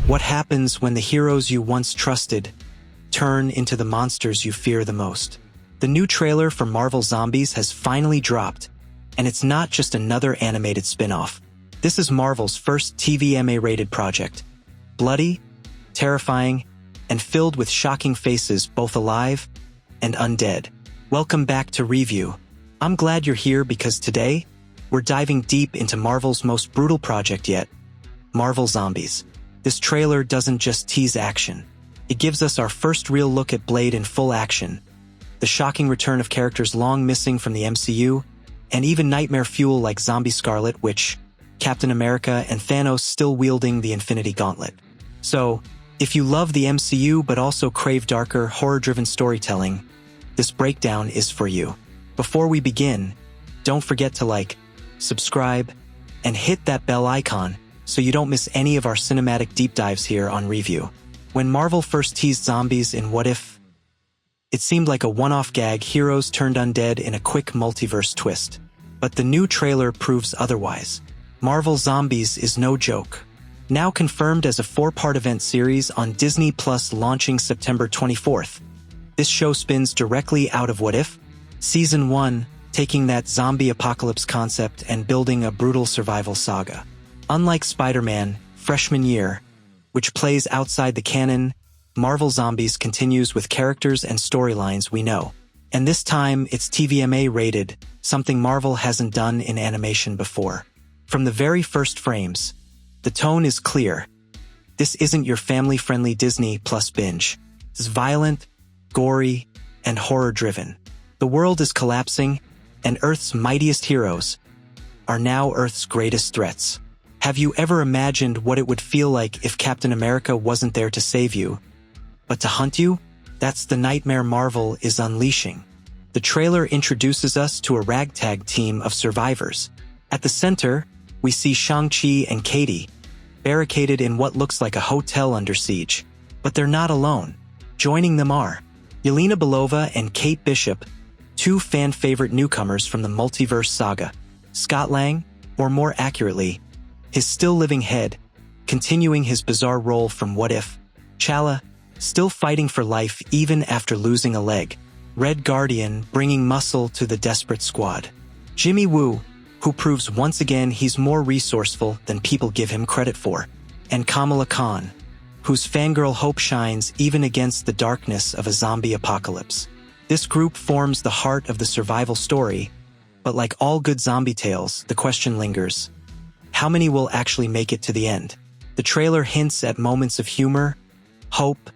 What happens when the heroes you once trusted turn into the monsters you fear the most? The new trailer for Marvel Zombies has finally dropped, and it's not just another animated spin-off. This is Marvel's first TVMA-rated project. Bloody, terrifying, and filled with shocking faces both alive and undead. Welcome back to Review. I'm glad you're here because today, we're diving deep into Marvel's most brutal project yet, Marvel Zombies. This trailer doesn't just tease action. It gives us our first real look at Blade in full action, the shocking return of characters long missing from the MCU, and even nightmare fuel like Zombie Scarlet Witch, Captain America, and Thanos still wielding the Infinity Gauntlet. So, if you love the MCU but also crave darker, horror-driven storytelling, this breakdown is for you. Before we begin, don't forget to like, subscribe, and hit that bell icon so you don't miss any of our cinematic deep dives here on Review. When Marvel first teased zombies in What If, it seemed like a one-off gag, heroes turned undead in a quick multiverse twist. But the new trailer proves otherwise. Marvel Zombies is no joke. Now confirmed as a 4-part event series on Disney Plus launching September 24th. This show spins directly out of What If, Season 1, taking that zombie apocalypse concept and building a brutal survival saga. Unlike Spider-Man, Freshman Year, which plays outside the canon, Marvel Zombies continues with characters and storylines we know. And this time, it's TVMA rated, something Marvel hasn't done in animation before. From the very first frames, the tone is clear. This isn't your family-friendly Disney Plus binge. It's violent, gory, and horror-driven. The world is collapsing, and Earth's mightiest heroes are now Earth's greatest threats. Have you ever imagined what it would feel like if Captain America wasn't there to save you, but to hunt you? That's the nightmare Marvel is unleashing. The trailer introduces us to a ragtag team of survivors. At the center, we see Shang-Chi and Katie, barricaded in what looks like a hotel under siege. But they're not alone. Joining them are Yelena Belova and Kate Bishop, two fan-favorite newcomers from the multiverse saga. Scott Lang, or more accurately, his still-living head, continuing his bizarre role from What If. Chala, still fighting for life even after losing a leg. Red Guardian, bringing muscle to the desperate squad. Jimmy Woo, who proves once again he's more resourceful than people give him credit for. And Kamala Khan, whose fangirl hope shines even against the darkness of a zombie apocalypse. This group forms the heart of the survival story, but like all good zombie tales, the question lingers. How many will actually make it to the end? The trailer hints at moments of humor, hope,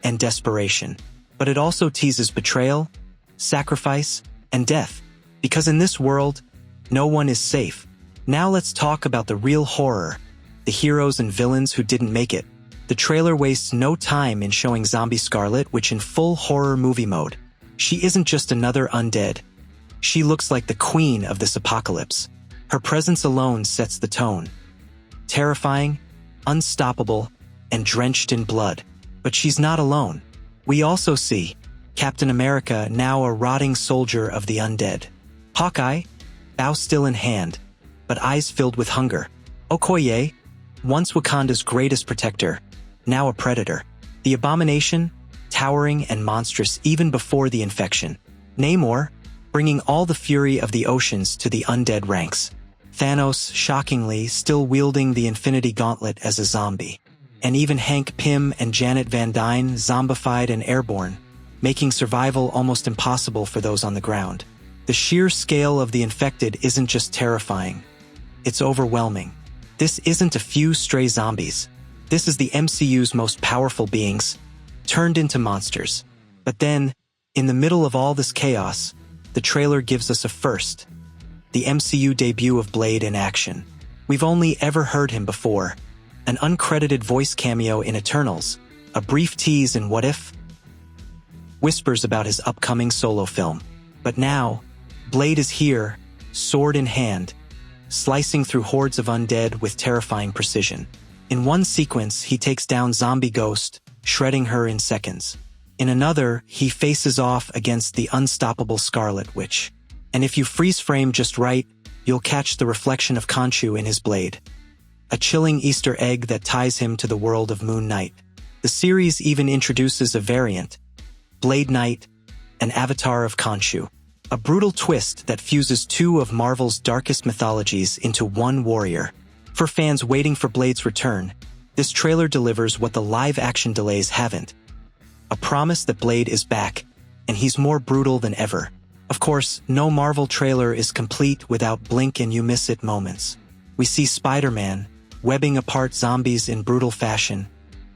and desperation. But it also teases betrayal, sacrifice, and death. Because in this world, no one is safe. Now let's talk about the real horror, the heroes and villains who didn't make it. The trailer wastes no time in showing Zombie Scarlet Witch in full horror movie mode. She isn't just another undead. She looks like the queen of this apocalypse. Her presence alone sets the tone. Terrifying, unstoppable, and drenched in blood. But she's not alone. We also see Captain America, now a rotting soldier of the undead. Hawkeye, bow still in hand, but eyes filled with hunger. Okoye, once Wakanda's greatest protector, now a predator. The Abomination, towering and monstrous even before the infection. Namor, bringing all the fury of the oceans to the undead ranks. Thanos, shockingly, still wielding the Infinity Gauntlet as a zombie. And even Hank Pym and Janet Van Dyne, zombified and airborne, making survival almost impossible for those on the ground. The sheer scale of the infected isn't just terrifying. It's overwhelming. This isn't a few stray zombies. This is the MCU's most powerful beings, turned into monsters. But then, in the middle of all this chaos, the trailer gives us a first. The MCU debut of Blade in action. We've only ever heard him before. An uncredited voice cameo in Eternals, a brief tease in What If, whispers about his upcoming solo film. But now, Blade is here, sword in hand, slicing through hordes of undead with terrifying precision. In one sequence, he takes down Zombie Ghost, shredding her in seconds. In another, he faces off against the unstoppable Scarlet Witch. And if you freeze frame just right, you'll catch the reflection of Khonshu in his blade. a chilling Easter egg that ties him to the world of Moon Knight. The series even introduces a variant, Blade Knight, an avatar of Khonshu, a brutal twist that fuses two of Marvel's darkest mythologies into one warrior. For fans waiting for Blade's return, this trailer delivers what the live-action delays haven't. A promise that Blade is back, and he's more brutal than ever. Of course, no Marvel trailer is complete without blink-and-you-miss-it moments. We see Spider-Man webbing apart zombies in brutal fashion,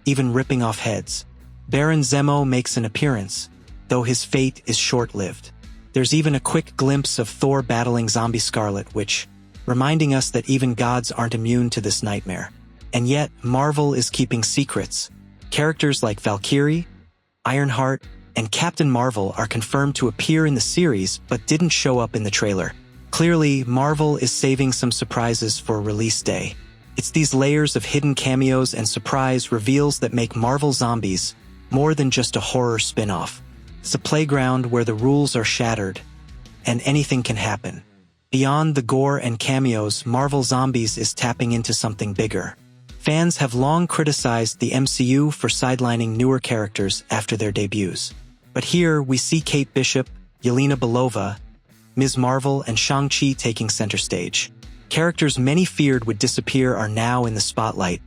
even ripping off heads. Baron Zemo makes an appearance, though his fate is short-lived. There's even a quick glimpse of Thor battling zombie Scarlet Witch, reminding us that even gods aren't immune to this nightmare. And yet, Marvel is keeping secrets. Characters like Valkyrie, Ironheart, and Captain Marvel are confirmed to appear in the series but didn't show up in the trailer. Clearly, Marvel is saving some surprises for release day. It's these layers of hidden cameos and surprise reveals that make Marvel Zombies more than just a horror spin-off. It's a playground where the rules are shattered, and anything can happen. Beyond the gore and cameos, Marvel Zombies is tapping into something bigger. Fans have long criticized the MCU for sidelining newer characters after their debuts. But here, we see Kate Bishop, Yelena Belova, Ms. Marvel, and Shang-Chi taking center stage. Characters many feared would disappear are now in the spotlight,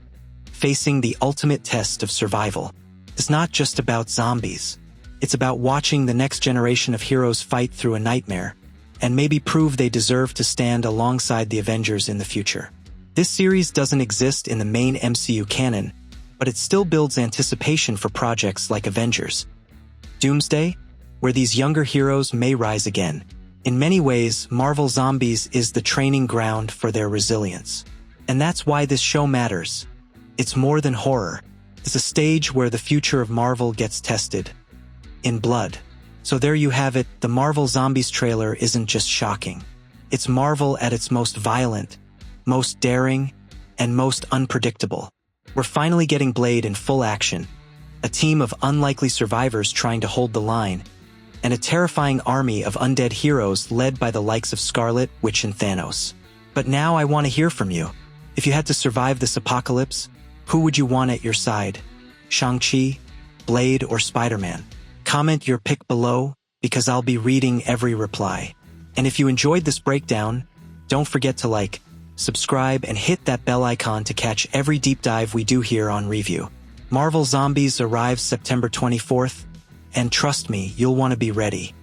facing the ultimate test of survival. It's not just about zombies. It's about watching the next generation of heroes fight through a nightmare, and maybe prove they deserve to stand alongside the Avengers in the future. This series doesn't exist in the main MCU canon, but it still builds anticipation for projects like Avengers Doomsday, where these younger heroes may rise again. In many ways, Marvel Zombies is the training ground for their resilience. And that's why this show matters. It's more than horror. It's a stage where the future of Marvel gets tested in blood. So there you have it, the Marvel Zombies trailer isn't just shocking. It's Marvel at its most violent, most daring, and most unpredictable. We're finally getting Blade in full action, a team of unlikely survivors trying to hold the line, and a terrifying army of undead heroes led by the likes of Scarlet Witch and Thanos. But now I want to hear from you. If you had to survive this apocalypse, who would you want at your side? Shang-Chi, Blade, or Spider-Man? Comment your pick below, because I'll be reading every reply. And if you enjoyed this breakdown, don't forget to like, subscribe, and hit that bell icon to catch every deep dive we do here on Review. Marvel Zombies arrives September 24th, and trust me, you'll want to be ready.